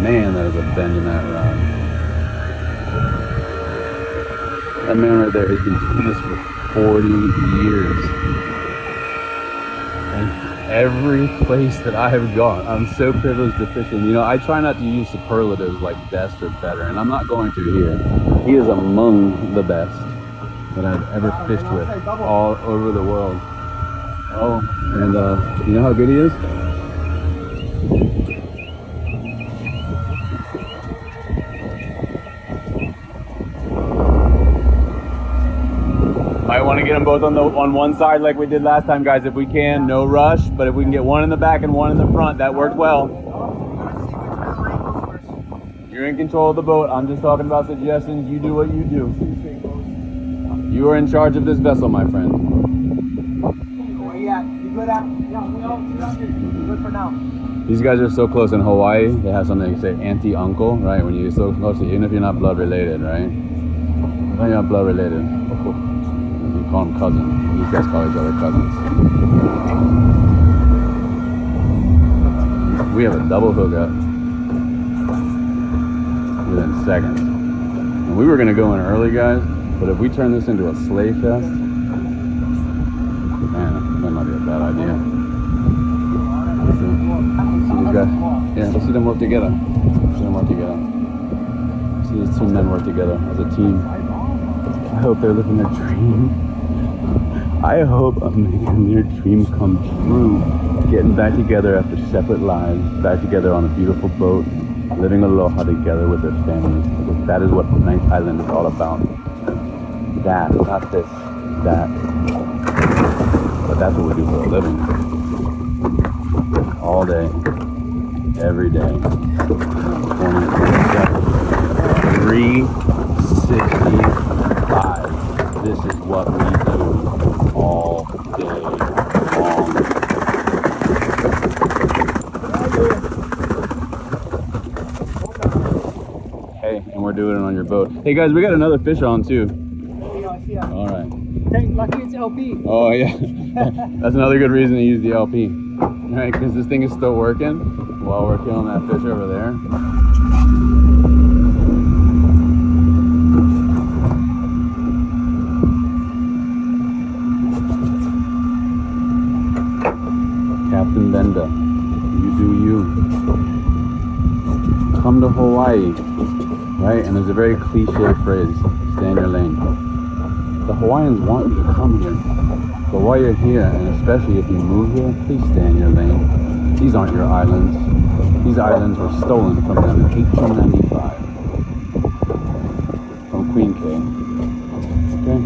Man, that is a bend in that rod. That man right there has been doing this for 40 years. And every place that I have gone, I'm so privileged to fish in. You know, I try not to use superlatives like best or better, and I'm not going to here. He is among the best that I've ever fished with all over the world. Oh, and you know how good he is? Might want to get them both on one side like we did last time, guys, if we can. No rush, but if we can get one in the back and one in the front, that worked well. You're in control of the boat. I'm just talking about suggestions. You do what you do. You are in charge of this vessel, my friend. Good for now. These guys are so close in Hawaii. They have something to say auntie, uncle, right? When you're so close, even if you're not blood related, right? When you're not blood related. You call them cousins. These guys call each other cousins. We have a double hookup within seconds. And we were going to go in early, guys, but if we turn this into a sleigh fest, man, that might be a bad idea. See these guys? Yeah, let's see them work together. See them work together. See these two men work together as a team. I hope they're living their dream. I hope I'm making their dream come true. Getting back together after separate lives, back together on a beautiful boat, living aloha together with their families. Because that is what Night Island is all about. That, not this, that. But that's what we do for a living. All day, every day, 24/7, 365. This is what we do all day long. Hey, and we're doing it on your boat. Hey guys, we got another fish on too. All right. Lucky it's LP. Oh yeah, that's another good reason to use the LP. All right, because this thing is still working while we're killing that fish over there. Captain Benda, you do you. Come to Hawaii, right? And there's a very cliche phrase, stay in your lane. The Hawaiians want you to come here. But while you're here, and especially if you move here, please stay in your lane. These aren't your islands. These islands were stolen from them in 1895 from Queen K. Okay?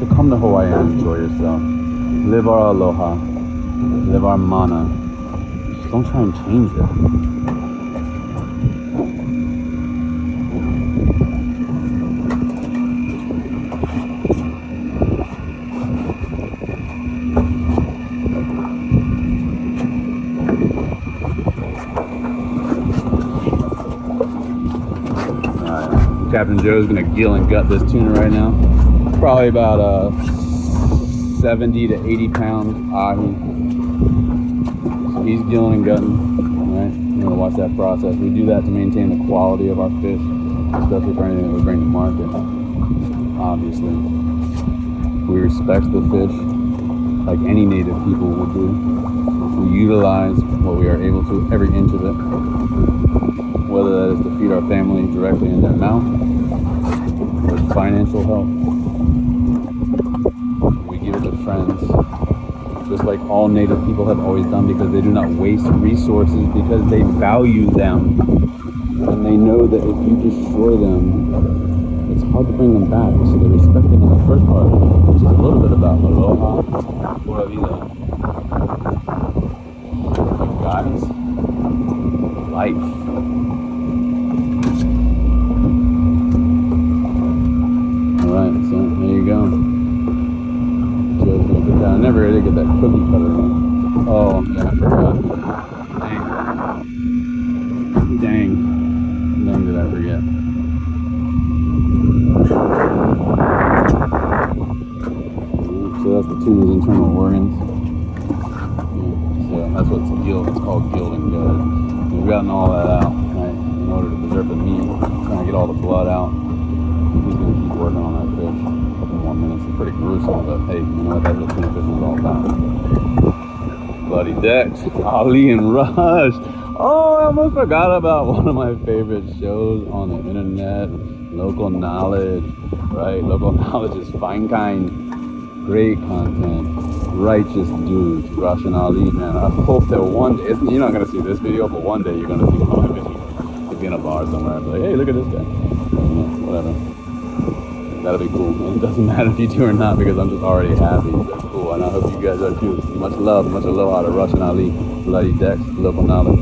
So come to Hawaii and enjoy yourself. Live our aloha. Live our mana. Just don't try and change it. Captain Joe's gonna gill and gut this tuna right now. Probably about 70 to 80 pound ahi. So he's gilling and gutting, right? You're gonna watch that process. We do that to maintain the quality of our fish, especially for anything that we bring to market. Obviously, we respect the fish like any native people would do. We utilize what we are able to, every inch of it. Whether that is to feed our family directly in their mouth or financial help. We give it to friends, just like all native people have always done, because they do not waste resources, because they value them. And they know that if you destroy them, it's hard to bring them back. So they respect them in the first part, which is a little bit about aloha, PURALOHAVIDA. You guys, life. Alright, so there you go. Joe's gonna put down. I never did get that cookie cutter on. Oh, yeah, I forgot. Dang. Dang, did I forget. So that's the tuna's internal organs. Yeah, so that's what's gill. It's called gill and gutted. We've gotten all that out, right? And preserve the meat, trying to get all the blood out. He's gonna keep working on that fish. A couple more minutes. It's pretty gruesome, but hey, you know what? That's what tuna fishing is all about. Bloody decks, Ali and Rush. Oh, I almost forgot about one of my favorite shows on the internet. Local knowledge, right? Local knowledge is fine kind, great content, righteous dudes. Rush and Ali, man. I hope that one day, you're not gonna see this video, but one day you're gonna see one of my videos. You'll be in a bar somewhere and be like, hey, look at this guy. Whatever. That'll be cool. And it doesn't matter if you do or not because I'm just already happy. That's cool. And I hope you guys are too. Much love, much aloha to Rush and Ali. Bloody decks, local knowledge.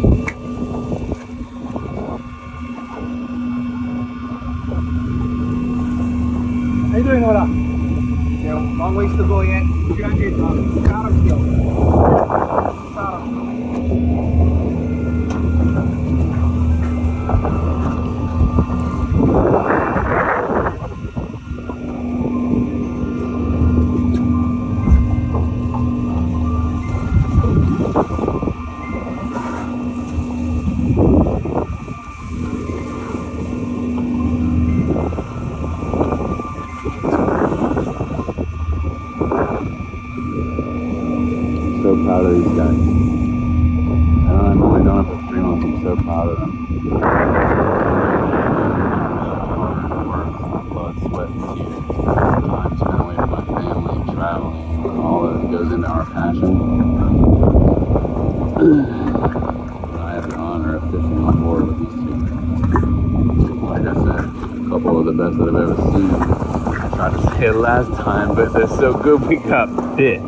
How you doing, Nora? Yeah, long ways to go yet. 300 Sarah gill. So proud of these guys. I've only known them for 3 months. I'm so proud of them. Blood, sweat, and tears. Time spent away from my family, traveling, all that goes into our passion. I have the honor of fishing on board with these two. Like I said, a couple of the best that I've ever seen. I tried to say it last time, but they're so good we got bits.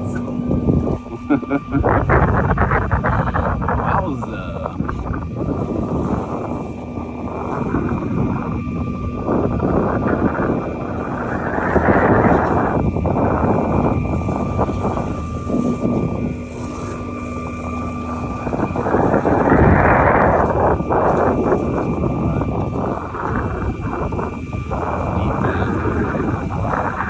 Wowza.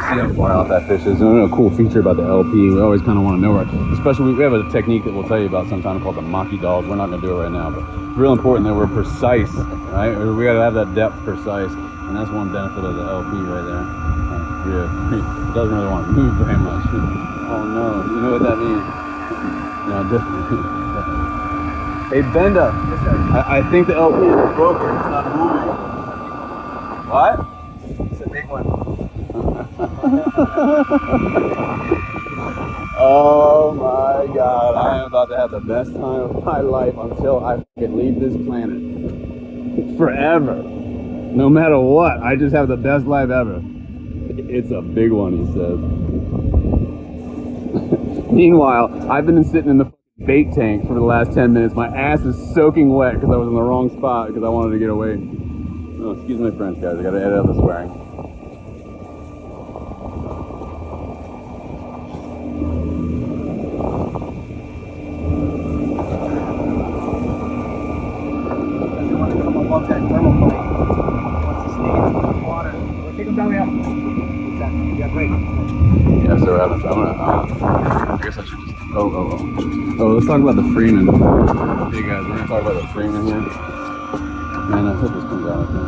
See how far out that fish is. A cool feature about the LP, we always kind of want to know where, especially we have a technique that we'll tell you about sometime called the maki dog. We're not going to do it right now, but it's real important that we're precise, right? We got to have that depth precise, and that's one benefit of the LP right there. It doesn't really want to move very much. Oh no, you know what that means? No, hey Benda, Yes, sir. I think the LP is broken, it's not moving. What? It's a big one. Oh my God, I am about to have the best time of my life until I can leave this planet. Forever. No matter what, I just have the best life ever. It's a big one, he says. Meanwhile, I've been sitting in the bait tank for the last 10 minutes. My ass is soaking wet because I was in the wrong spot because I wanted to get away. Oh, excuse my French, guys. I gotta edit out the swearing. Doesn't want to come above that thermal plate. Wants to stay in the water. We'll take him down here. Exactly. Yeah, great. Yeah, so I'm gonna, I guess I should just, oh, let's talk about the Freeman. Hey guys, we're gonna talk about the Freeman here. Man, I hope this comes out okay.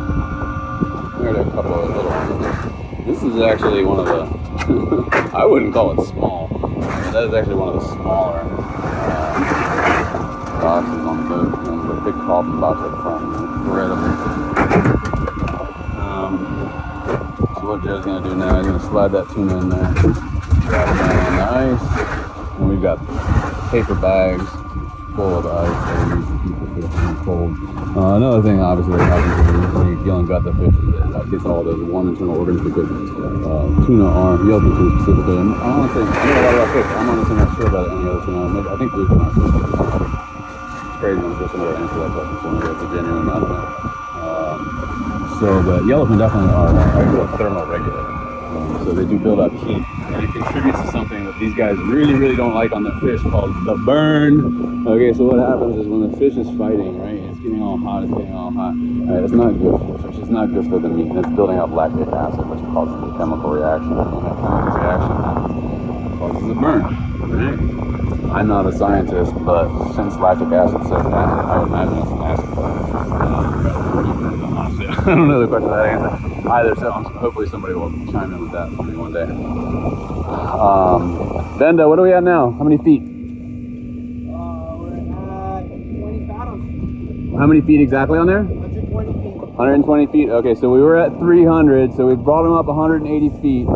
We already have a couple of little ones. This is actually one of the, I wouldn't call it small, but that is actually one of the smaller boxes on the boat. And the big coffin box up front is incredible. So what Joe's gonna do now, he's gonna slide that tuna in there, drop it down on the ice, and we've got paper bags full of ice that we use to keep the fish in cold. Another thing, obviously, that happens when you gill and gut the fish is that it gets all those one internal organs because tuna are, yellowfin tuna specifically. And I want to say, I know a lot about fish. I'm honestly not sure about any other tuna. Maybe, I think bluefin are fish. It's crazy. I'm just going to answer that question for me. It's a genuine, I don't know. So the yellowfin definitely are a thermal regulator. So they do build up heat, and it contributes to something that these guys really don't like on the fish called the burn. Okay, so what happens is when the fish is fighting, right, it's getting all hot, right, it's not good for the fish, it's not good for the meat, and it's building up lactic acid, which causes a chemical reaction, and that chemical reaction causes a burn, right? I'm not a scientist, but since lactic acid says acid, I imagine it's an acid burn. don't know the question I answer either, so hopefully somebody will chime in with that for me one day. Benda, what are we at now? How many feet? We're at 20 fathoms. How many feet exactly on there? 120 feet. 120 feet. Okay, so we were at 300, so we brought him up 180 feet.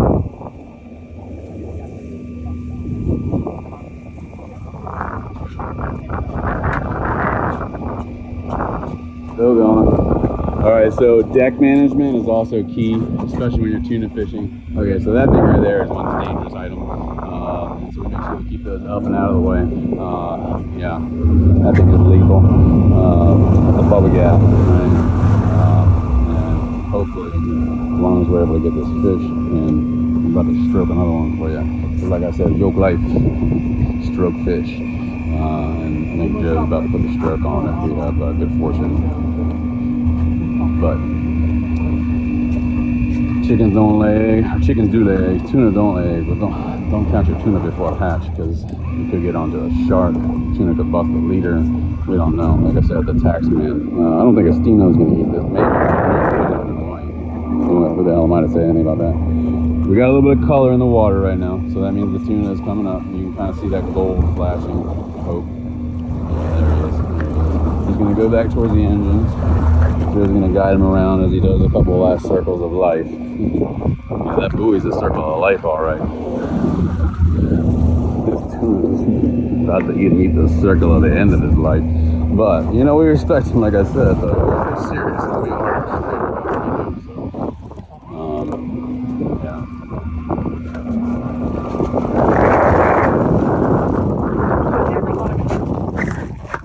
Still going. All right, so deck management is also key, especially when you're tuna fishing. Okay, so that thing right there is one dangerous item. So we make sure we keep those up and out of the way. Yeah, that thing is lethal. The bubble gap, right? And hopefully, as long as we're able to get this fish, and I'm about to stroke another one for you. So like I said, joke life, stroke fish. And I think Joe's about to put the stroke on if we have good fortune. But chickens don't lay, or chickens do lay eggs, tuna don't lay eggs, but don't catch your tuna before hatch, because you could get onto a shark, tuna could bust the leader, we don't know. Like I said, the tax man, I don't think Estino's gonna eat this, maybe. Who the hell am I to say anything about that? We got a little bit of color in the water right now, so that means the tuna is coming up. You can kind of see that gold flashing, I hope. Yeah, there he is. He's gonna go back towards the engines. Joe's gonna guide him around as he does a couple of last circles of life. Yeah, that buoy's a circle of life, all right. This tuna's about to eat the circle of the end of his life. But, you know, we respect him, like I said, though. We're serious, and we are. Yeah.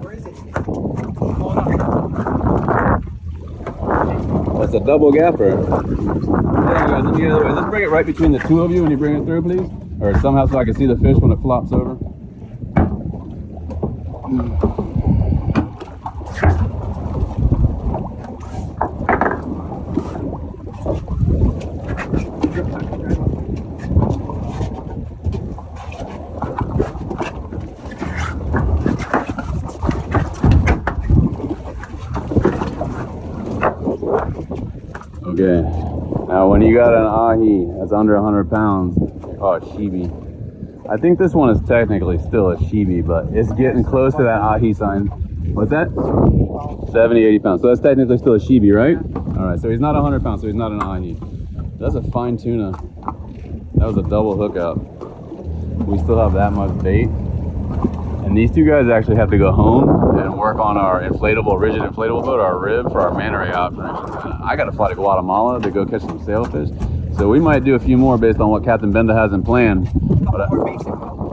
Where is it? That's a double gapper. Yeah, guys, let me get it away. Let's bring it right between the two of you when you bring it through, please. Or somehow so I can see the fish when it flops over. Okay, now when you got an ahi that's under 100 pounds, they call it Shibi. I think this one is technically still a Shibi, but it's getting close to that ahi sign. What's that? 70, 80 pounds. So that's technically still a Shibi, right? All right, so he's not 100 pounds, so he's not an ahi. That's a fine tuna. That was a double hookup. We still have that much bait. And these two guys actually have to go home and work on our inflatable, rigid inflatable boat, our rib for our manta ray operation. I got to fly to Guatemala to go catch some sailfish. So we might do a few more based on what Captain Benda has in plan. But a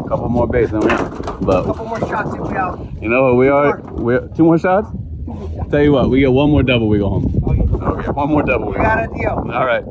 couple more baits than we have. But a couple more shots if we out. You know what we are? We're 2 more shots? Tell you what, we get one more double, we go home. Okay. Okay, one more double. We got a deal. All right.